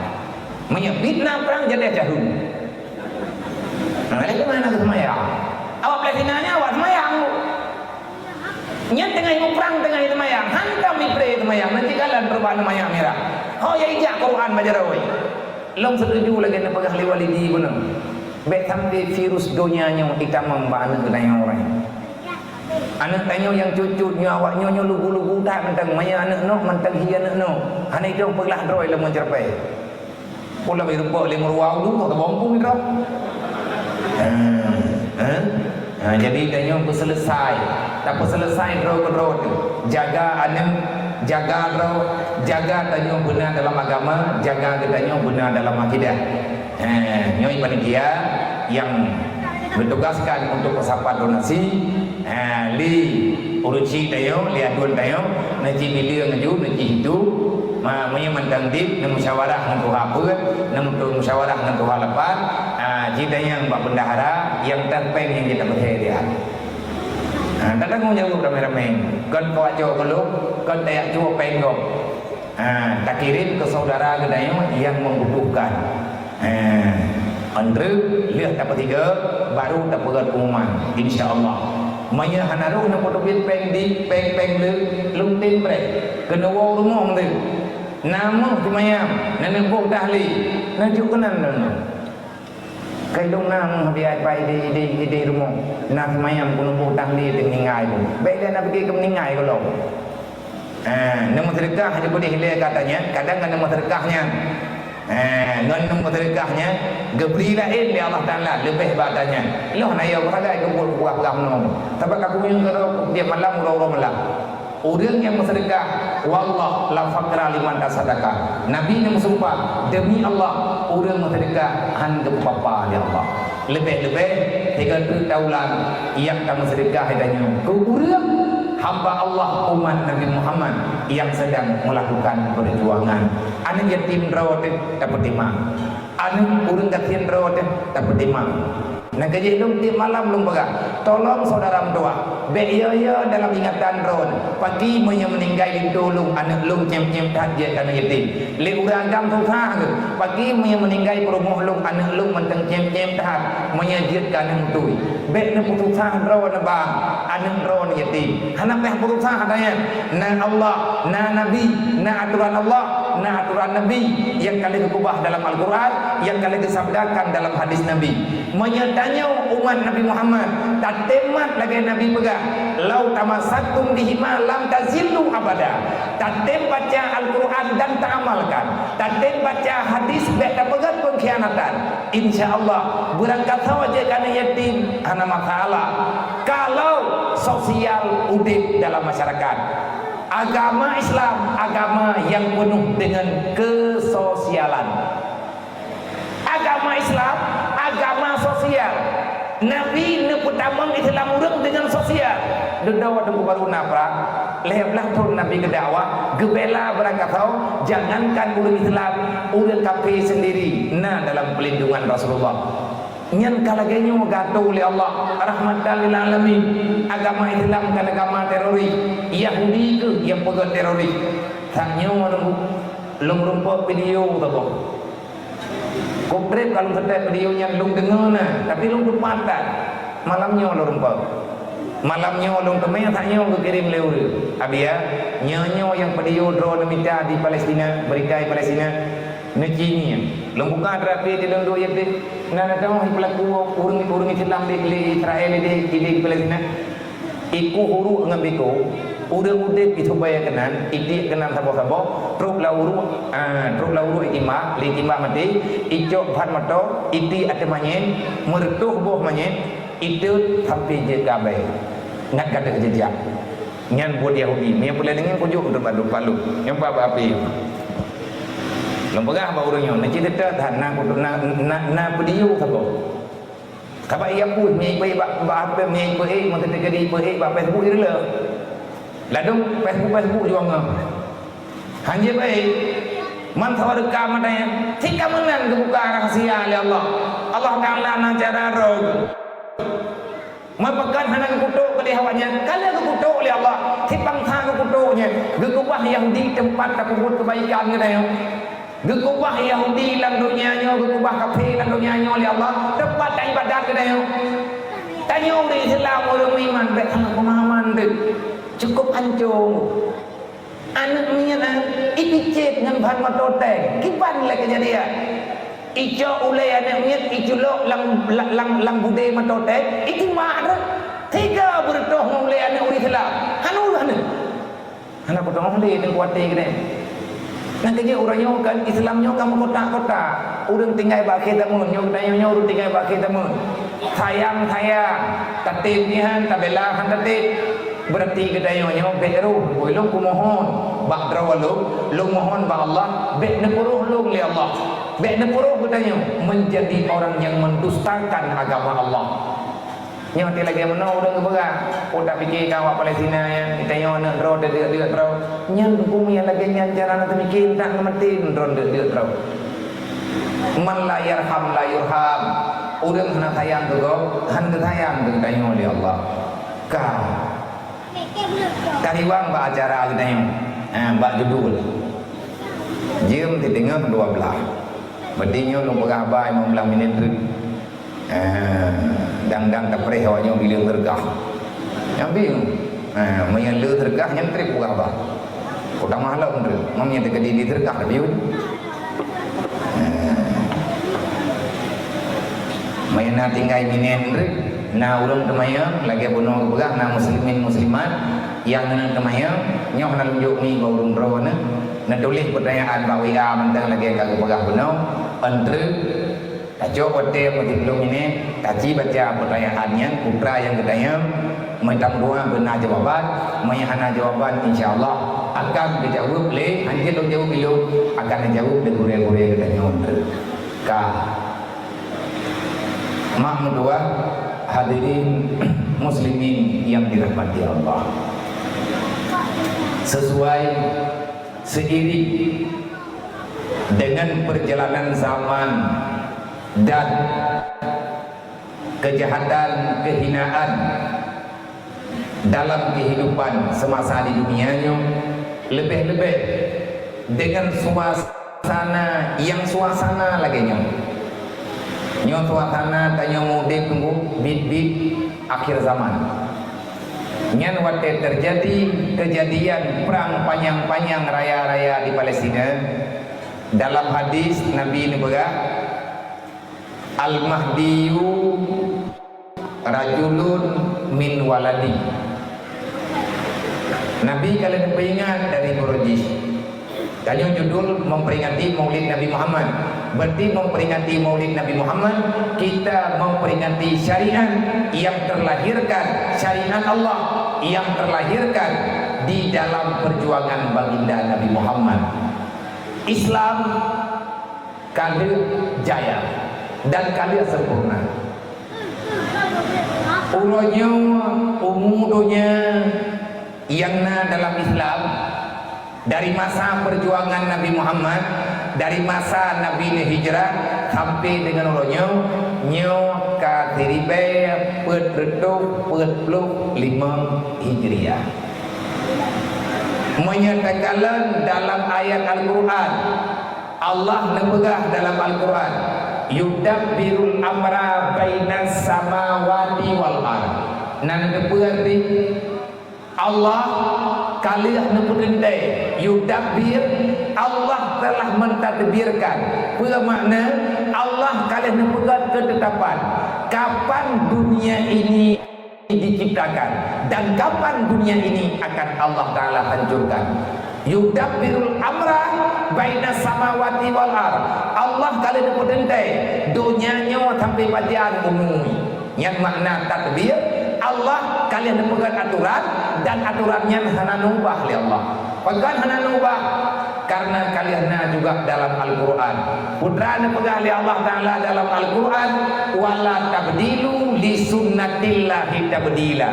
Menyebitna perang jadi jahun. Nah, itu mana ke semayang? Awak Palestinanya awak semayang. Nya tengah ibu perang tengah itu mayang hantam ipre itu mayang nanti kalian perubahan mayang merah. Oh ya ijak Quran majarawai. Long setuju lagi nak pegang liwali di benar. Bet sampai virus dunia yang kita membahas dengan orang. Anak tanya yang cucunya awaknya lugu-lugu tak mentang maya anak no mentang hian anak no. Hanya itu pegelah droi lemon cerpai. Pula berupa lemur wau dulu tak bompung itu. Jadi tanya aku selesai. Tak selesai draw jaga anem, jaga draw, jaga tanya benar dalam agama, jaga tanya benar dalam akidah. Nyoi panitia yang bertugaskan untuk pesawat donasi, li urusi tayo, li aduan tayo, nanti bilir ngaju, nanti itu, menyamantang dip, musyawarah dengan Tuhan pun, musyawarah dengan Tuhan lepas, jika yang buat bendahara, yang terpeng yang kita berhadiah. Kadang mau jawab ramai-ramai. Kan kau aja kalau kan tak cuba penggok. Tak kirim ke saudara kedai yang membutuhkan. Andre lihat dapat tiga baru dapat pengumuman. Insya-Allah. Maya hanaru nak potobit peng di peng lung timbre. Kena wau rumah tu. Nama semayam, nenek bok dahli. Najuk kenan dah. Kai dong nang biar pai di rumah. Nak semayam pun bok dahli dengan pun. Baik dia nak pergi ke meninggai kalau. Nama sedekah aja boleh hilai katanya. Kadang nama sedekahnya. Nama sedekahnya geberi lain di Allah Taala lebih badannya. Loh naya berada ke buah-buah nom. Tapi aku yang kalau dia malam urau malam. Orang yang bersedekah, wallah la faqra liman tasadaqah. Nabi yang bersumpah, demi Allah, orang bersedekah hanya papa dia Allah. Lebih-lebih 3 tahun yang kamu sedekah adanya. Kurang hamba Allah umat Nabi Muhammad yang sedang melakukan perjuangan. Anak yatim rawat dapat timang. Anak urang yatim rawat dapat timang. Nak kerja lung tiap malam lung pegang. Tolong saudara mendoa. Beya dalam ingatan ron. Pagi meninggal di tolong anak lung cem-cem tahajud kana yatim. Le urang agam susah ke. Pagi meninggal perumah lung anak lung mentang cem-cem tahajud menyajidkan mutui. Bek na putusah ron bang. Anak ron yatim. Hanak teh putusah katanya. Na Allah, na Nabi, na aturan Allah, na aturan Nabi yang kali dikubah dalam Al-Quran, yang kali disabdakan dalam hadis Nabi. Menyatanya umat Nabi Muhammad tak temat lagi Nabi pegang lau tamassatum bihima lam tazillu abada. Tak tem baca Al-Quran dan tak amalkan, tak tem baca hadis beta pegat pengkhianatan. Insyaallah berangkat saja kana yatim ana masalah. Kalau sosial udip dalam masyarakat, agama Islam agama yang penuh dengan kesosialan. Agama Islam agama sosial. Nabi ne pertama Islam urang dengan sosial. Dedawa tunggu baru naprak lehlah turun Nabi ke dakwah gebela berangkat tahu jangankan urang Islam urang kafir sendiri nah dalam pelindungan Rasulullah. Nyan kalaganya gato oleh Allah rahmatan lil alamin. Agama Islam kan agama teroris. Yahudi ke yang pegang teroris. Tanya lung rumput video tu. Kuprep kalau kita videonya lung dengar nah, tapi lung dupatan. Malamnya lo rumput. Malamnya lung temanya tanya ke kirim lewur. Abia nyanyo yang video drone minta di Palestina, berita di Palestina. Necini lung buka terapi di lung doa ye. Nah tahu pelaku urang Islam di Israel di Palestina. Iku huru ngambiko urang udip itu bayakenan idik kenan sabo-sabo truk lauru ikima mati ijok bhat mato iti ate manyen mertuh boh manyen itu sampai je gabai ngat kata kejejak nyan buat Yahudi ni boleh dengan kujuk untuk badu palu yang apa api lembagah ba urangnya na cerita dah na pediu sabo kaba ia pun mi bai ba apa mi bai mo tete kedi bai ba Facebook ni le ladung Facebook juga ngam hanya baik man tawarka madaya tika menan kebuka rahasia oleh Allah Taala na cara rog mapakan hanang kutuk ke hawanya kalau kutuk oleh Allah tipang tha kutuknya gegubah Yahudi tempat takubut kebaikan ngadayo gegubah Yahudi lang dunianya gegubah kafir lang dunianya oleh Allah tempat ibadat ngadayo tanya orang Islam orang iman baik anak pemahaman tu cukup hancur anak minyak ipicit dengan bahan matoteng kiban lah kejadian ijo ulai anak minyak ijo lo lang bude matoteng iki mak tiga berdoh mulai anak uri Islam hanul anak potong mulai dengan kuat gede nanti orangnya kan Islamnya kamu kota-kota urang tinggal bakit tamun nyong urang tinggal bakit tamun sayang tatipnya tabelahan tatip berarti kedayanya beru ulung kumohon bak drawalung lung mohon ba Allah be nepuruh lung li Allah be nepuruh kedayanya menjadi orang yang mendustakan agama Allah nya mati lagi mana urang kebegang udah fikir kawak Palestina yang kita nak draw dia draw nyan hukum yang lagi nyan cara nak mikir tak mati draw dia draw man la yarham la yurham urang hana sayang tu han sayang tu kedayanya oleh Allah ka kariwang ba acara kita yang ba judul jam di tengah dua belah bedinya lu pegah ba 15 minit dang tak perih awaknya bila tergah yang bingung mayan le tergah yang trip pegah ba kodang mahala pun mamnya terkedi di tergah biu mayan tinggal minen na urang temayang lagi bunuh pegah na muslimin muslimat yang nan temayang nyoh na lunjuk ni ba urang rawana na tulis pertanyaan ba WA mentang lagi kagak pegah bunuh entre tajo hotel mutiplung ini kaji baca pertanyaannya putra yang kedayang mentang dua benar jawaban mayahana jawaban insyaallah akan dijawab oleh anjir dong jawab bilo akan dijawab dengan gure-gure kedayang entre ka mak dua hadirin muslimin yang dirahmati Allah sesuai seiring dengan perjalanan zaman dan kejahatan kehinaan dalam kehidupan semasa di dunianya lebih-lebih dengan suasana yang suasana lagi nyo suasana tanya mudik tunggu bit akhir zaman nyan wate terjadi kejadian perang panjang-panjang raya-raya di Palestina dalam hadis Nabi Nabaga al-mahdiyu rajulun min waladi Nabi kalian ingat dari Burji Tanya judul memperingati Maulid Nabi Muhammad. Berarti memperingati Maulid Nabi Muhammad, kita memperingati syariat yang terlahirkan, syariat Allah yang terlahirkan di dalam perjuangan baginda Nabi Muhammad. Islam kali jaya dan kali sempurna. Ulanya umudunya yang dalam Islam dari masa perjuangan Nabi Muhammad, dari masa Nabi ini hijrah sampai dengan ulanya nyo katiribe pedretuk 45 Hijriah. Menyatakan dalam ayat Al-Quran, Allah nebegah dalam Al-Quran, yudabbirul amra bainas samawati wal ard. Nan berarti Allah kalian nebudendai yudabbir, Allah telah mentadbirkan. Bermakna Allah kalian nebegah ketetapan kapan dunia ini diciptakan dan kapan dunia ini akan Allah Ta'ala hancurkan. Yudabbirul amra bainas samawati wal ard. Allah kalian nepudendai dunianya sampai badian umumi. Yang makna tadbir, Allah kalian nepegat aturan dan aturannya hana nubah oleh Allah. Pegan hana nubah karena kalian juga dalam Al-Quran. Putra nepegah oleh Allah Ta'ala dalam Al-Quran, wala tabdilu li sunnatillahi tabdila.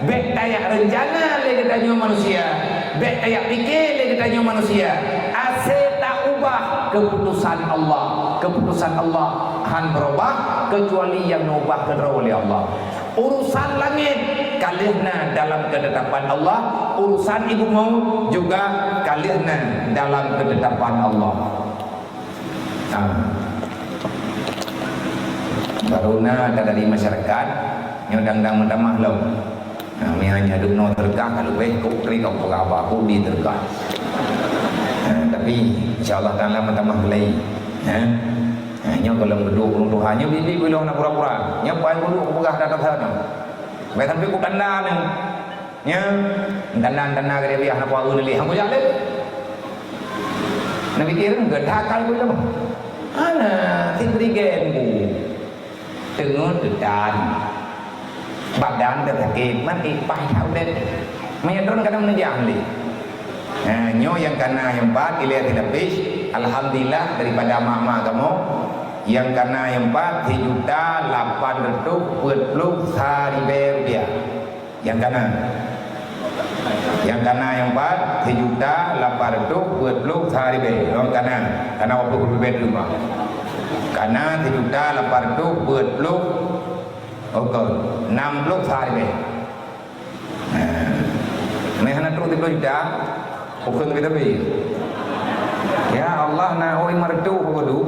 Bek tayak rencana le katanya manusia, bek tayak pikir le katanya manusia. Ase tak ubah keputusan Allah. Keputusan Allah han berubah kecuali yang ubah kedua oleh Allah. Urusan langit kalian dalam ketetapan Allah, urusan ibu maut juga kalian dalam ketetapan Allah. Baruna ada dari masyarakat nyodang-dang mendamah lo. Hanya dukno tergah kalau kau kri kau apa aku di tergah. Tapi insyaallah Taala mentambah belai. Nya kalau berdua Tuhannya bibi bilang nak pura-pura. Nya pai bulu pegah datang sana. Baik sampai ku tanda nya tanda dia biar nak wau ni hang jalan. Nabi kira enggak takal ku lama. Ana tinrigen ku. Tengok dedan. Badan terkait mati pai tahu deh. Menyedron kadang menjam li. Nyo yang kana yang empat ilia tidak bis. Alhamdulillah daripada mak-mak kamu yang kana yang 4.840.000 rupiah. Yang kana yang 4.840.000. Yang kana waktu berbeda rumah. Kana 7.840. Okey, 60 hari. Ni hana tu tiba dah. Pukul kita bi. Ya Allah na oi martu pokodu.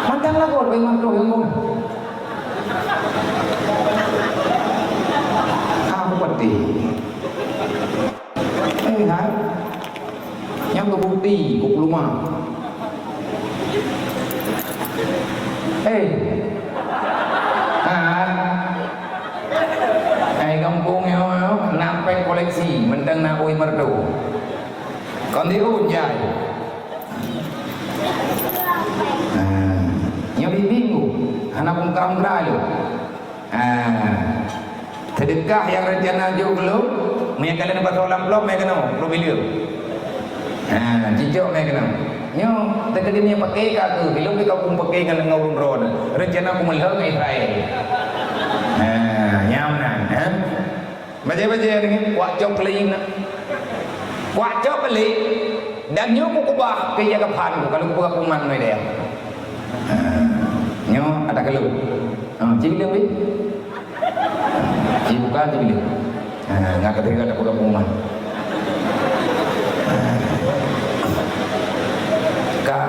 Macam lah kau oi martu yang kamu pati. Hai. Yang kebukti, kau rumah. Kampung yo nampai koleksi mentang nak oi merdu. Kon di unjai. Nya bingung, anak pun kerang-kerang lu. Sedekah yang rencana jo belum, me kalian dapat orang belum me kena, belum bilion. Cicok me kena. Nyo tadi dia pakai ka belum ke kau pun pakai kan ngurun ron. Rencana aku melhang Israel. Nyamnan baca dengan wajah peling wajah peling dan nyo ku kubah ke jaga pan kalau ku kuman noi dia nyo ada kalau cibilang wi cibukan cibilang ngak ketika ada kuman ka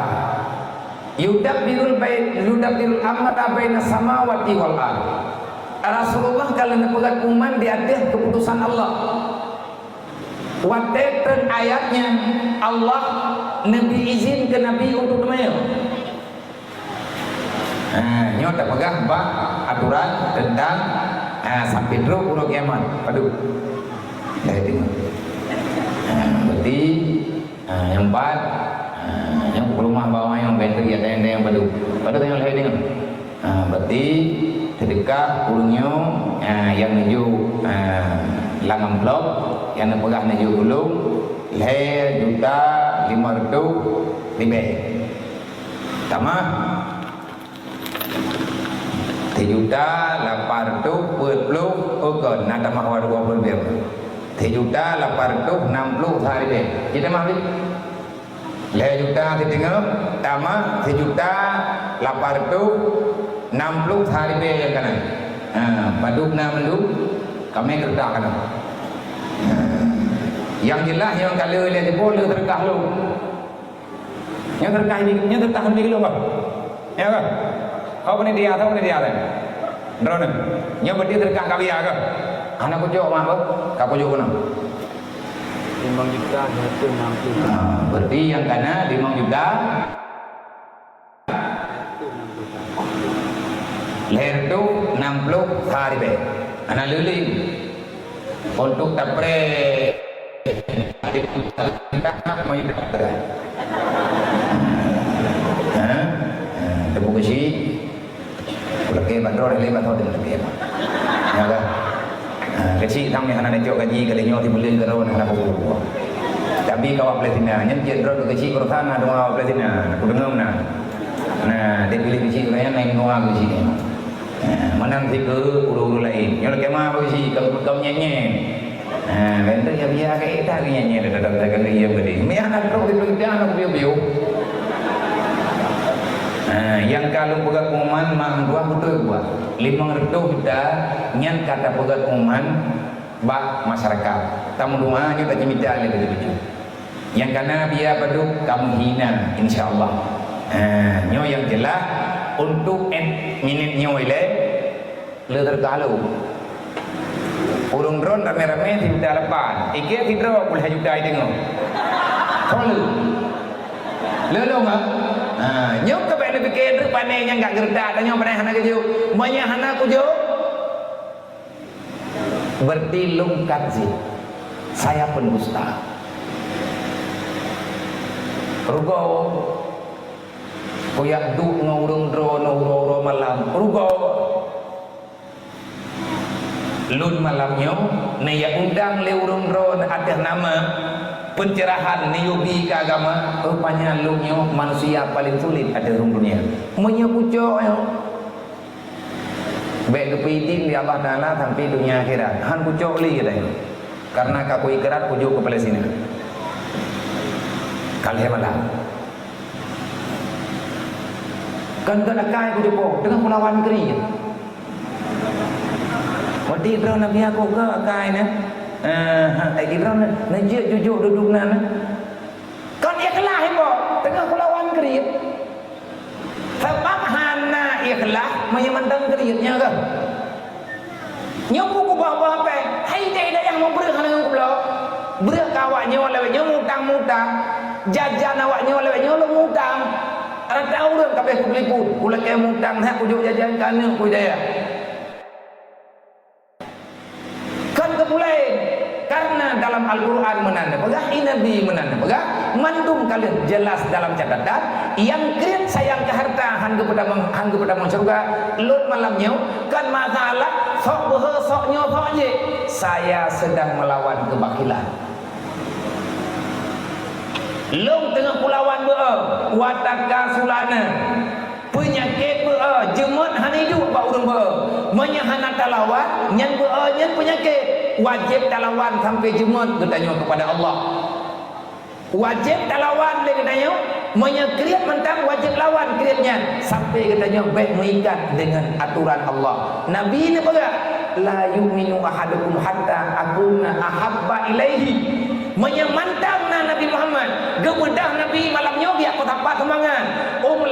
yudabbirul amra baina samawati wal ardh. Rasulullah kalau nepegat umat di atas keputusan Allah. Waktu ayatnya Allah Nabi izin ke Nabi untuk mail. Nyota pegang bak aturan tentang sampai terus urut kiamat. Aduh. Dah tengok. Berarti Yang empat, yang rumah bawah yang benteng ya yang padu tengok lagi tengok. Berarti sedekah kurungnya yang menuju langang blok, yang pegang menuju gulung, leher juta 500 lebih. Tamah 3 juta 840 okon nak tamah 20 lebih. 3 juta 860 hari deh. Kita mah leher juta tengok tamah 3 juta 860 hari deh yang kanan. Paduk na menduk kami kerja kan. Yang jelas yang kalau lihat di boleh terkah lu. Yang terkah ini, yang tertahan di lu apa? Ya kan? Kau punya dia atau punya dia kan? Drone. Yang berarti terkah kami ya kan? Anak kucuk mah apa? Kau kucuk mana? 5 juta 160. Berarti yang kana 5 juta. Leher tu 60 hari be. Anak liling untuk tapre mau dapatkan. Tepuk kesi. Kulake bandro le bato de lake. Ya kan? Kecil tang ni anak jok gaji kali nyo dibeli karo anak aku. Tapi kau platina nyen jendro kecil kurang ada mau platina. Aku dengar nah dia pilih kecil kaya naik noa kecil ni. Menang si ke uru-uru lain. Yang kemah apa sih kau nyanyi. Bentar ya biar ke kita nyanyi dalam dagang dia beri. Meh anak terus kita anak biu-biu. Yang kalau pegang pengumuman mang dua betul buat 500 juta nyan kata pegang pengumuman bak masyarakat. Tamu doa ni tak minta lagi begitu. Yang karena biar baduk kamu hina insyaallah. Nyo yang jelas untuk minit nyo ile le terkalu urung drone rame-rame di depan ikir tidro boleh juta tengok kalau le lo ngah nyo ke benda fikir pandai yang enggak gerdak dan nyo pandai hana keju banyak hana kujo berarti lungkat sih saya pendusta rugo koyak du ngurung drone malam rugo lun malamnya naya undang le urung drone ada nama pencerahan niyubi ke agama rupanya lunyo manusia paling sulit ada di dunia punya pucuk yo baik kepiting di Allah Taala sampai dunia akhirat han pucuk li kita karena kaku ikrar pujuk ke Palestina kali malam kan kena kai ku jepok dengan pulawan keri. Wadi drone nabi aku ke kai ne. Ai drone na je jujuk duduk nan. Kan ikhlas hebo dengan pulawan keri. Sebab hana ikhlas menyemandang kerinya ke. Nyoku ku bawa apa? Hai dia yang mau berah dengan pulau. Berah kawaknya lewatnya mutang-mutang. Jajan awaknya lewatnya lu mutang. Ada tahu dah kabeh ku peliput, ku lek mutang hak pujuk jajan kana ku daya. Kan kepulai karena dalam Al-Qur'an menanda pegah Nabi menanda pegah mandum kalian jelas dalam catatan yang kirim sayang ke harta hang kepada surga lut malamnya kan masalah sok behe soknya sok je saya sedang melawan kebakilan. Long tengah pulauan ber wataka sulana penyakit ber jemut han hidup ba urang ber menyahana talawan nyan ber nyan penyakit wajib talawan sampai jemut katanya kepada Allah wajib talawan le katanya menyekriat mentang wajib lawan kriatnya sampai katanya baik mengikat dengan aturan Allah Nabi ni pegang la yu'minu ahadukum hatta akuna ahabba ilaihi menyemantang Nabi Muhammad gebedah Nabi malamnya biar kau dapat semangat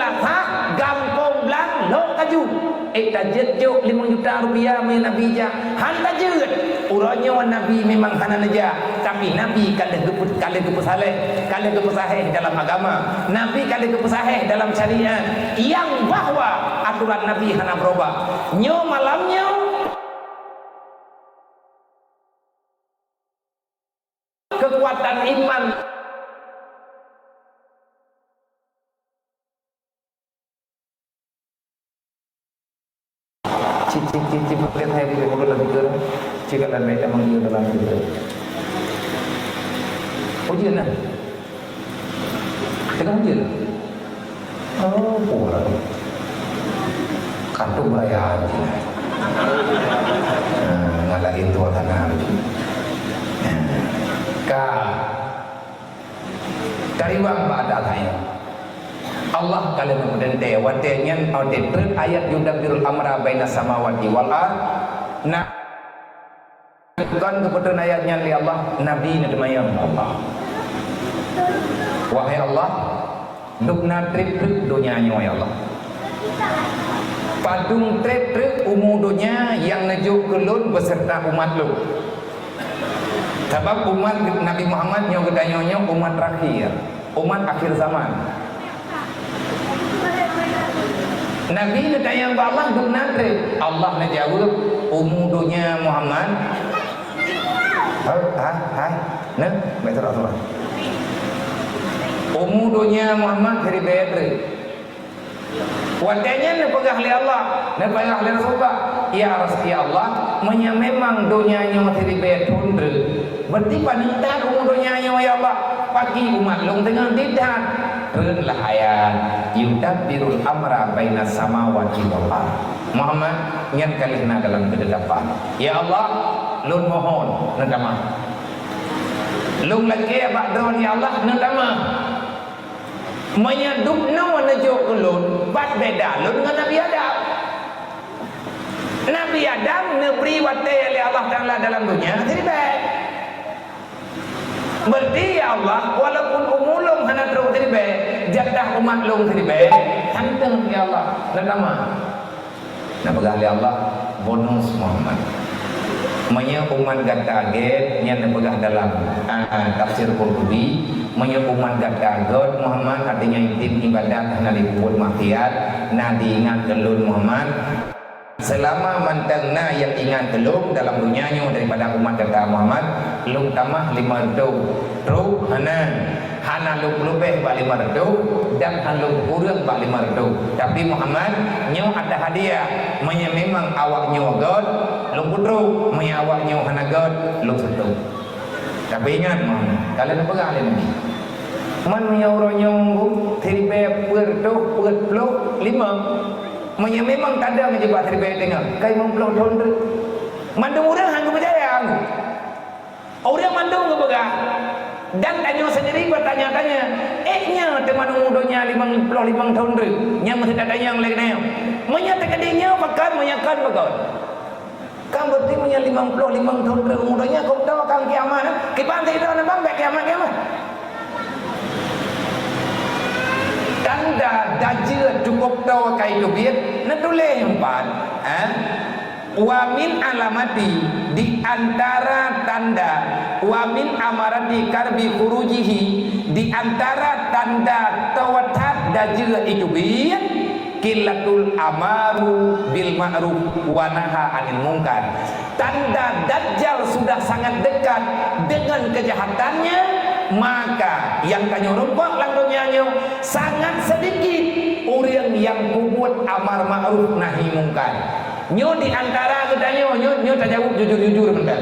latah gampong belang lo kaju tajet juk 5 juta rupiah me Nabi ja han tajet uranya Nabi memang hana naja tapi Nabi kala kepesahih dalam agama Nabi kala kepesahih dalam syariat yang bahwa aturan Nabi hana berubah nyo malamnya kekuatan iman Cici lihat hai boleh boleh lagi tu. Jika dan baik amang dia dalam kita. Ujian lah. Tengah ujian. Oh, pula. Kantung raya aja. Ngalahin tua tanah. Tariwang pada saya. Allah kalian mendente watenyan au detret ayat yudabbirul amra baina samawati wal ard. Nah, kan kebetulan ayatnya li Allah nabi nadmayam Allah. Wahai Allah, dukna trip dunia ya Allah. Padung trip umu dunia yang nejuk kelun beserta umat lu. Sebab umat Nabi Muhammad nyo gedanyonyo umat terakhir, umat akhir zaman. Nabi nadayang ba Allah dukna trip. Allah najawab umu dunia Muhammad. Hai. Nah, betul atau umu dunia Muhammad dari bedre. Wadanya ne pegah li Allah, ne pegah li Rasulullah. Ya Allah, menya memang dunianya dari bedre. Berarti panitan umu dunianya ya Allah. Pagi umat long tengah tidak. Renlah ayat yudabbirul amra baina samawati wal ard. Muhammad nyan kalihna dalam kededapan. Ya Allah, lun mohon nedama. Lung lagi ba'don ya Allah nedama. Menyadukna menuju ulun bat beda lun dengan Nabi Adam. Nabi Adam neberi wate oleh Allah Ta'ala dalam dunia jadi baik. Berarti ya Allah walaupun umulung hana terus jadi baik jatah umat lung jadi baik hanteng ya Allah nedama. Nah pegali Allah bonus Muhammad menya umat gata aget nya nepegah dalam tafsir Qurtubi menya umat gata aget Muhammad artinya intim ibadah na dikubur maksiat na diingat kelun Muhammad selama mantengna yang ingat kelun dalam dunianya daripada umat gata Muhammad lung tamah 5 truk hana lung lebih bak 5 truk dan halung kurang bak 5 truk tapi Muhammad nyo ada hadiah menya memang awak nyo god lung putruk menya awak nyo hana god lung setu tapi ingat Muhammad kalian apa kalian ini man menya orang nyonggu teribe pertuh perpuluh 5 menya memang tak ada menjebak teribe tengah kai mempuluh tahun mandung orang hanggu percaya orang mandung ke pegah dan tanya sendiri bertanya-tanya nya teman mudonya 55 tahun nya masih tak tanya yang lain menyatakan dia makan menyakan bagai kan berarti punya 55 tahun mudanya kau tahu kang kiamat kipan tidak ada bang kiamat tanda dajjal cukup tahu kai duit netuleh empat wa min alamati di antara tanda wa min amarati karbi khurujihi di antara tanda tawatat dajjal itu biat kilatul amaru bil ma'ruf wa naha 'anil munkar. Tanda dajjal sudah sangat dekat dengan kejahatannya, maka yang tanya rumpak lang dunianya sangat sedikit orang yang kubut amar ma'ruf nahi munkar. Nyo di antara katanya nyo tak jawab jujur-jujur benar.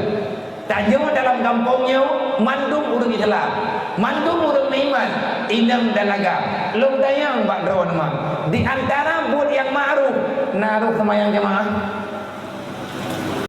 Tajam dalam kampungnya mandung urang Islam, mandung urang iman, indam dan agam. Long tayang Pak Drawan mah. Di antara buat yang ma'ruf, naruh semayang jemaah.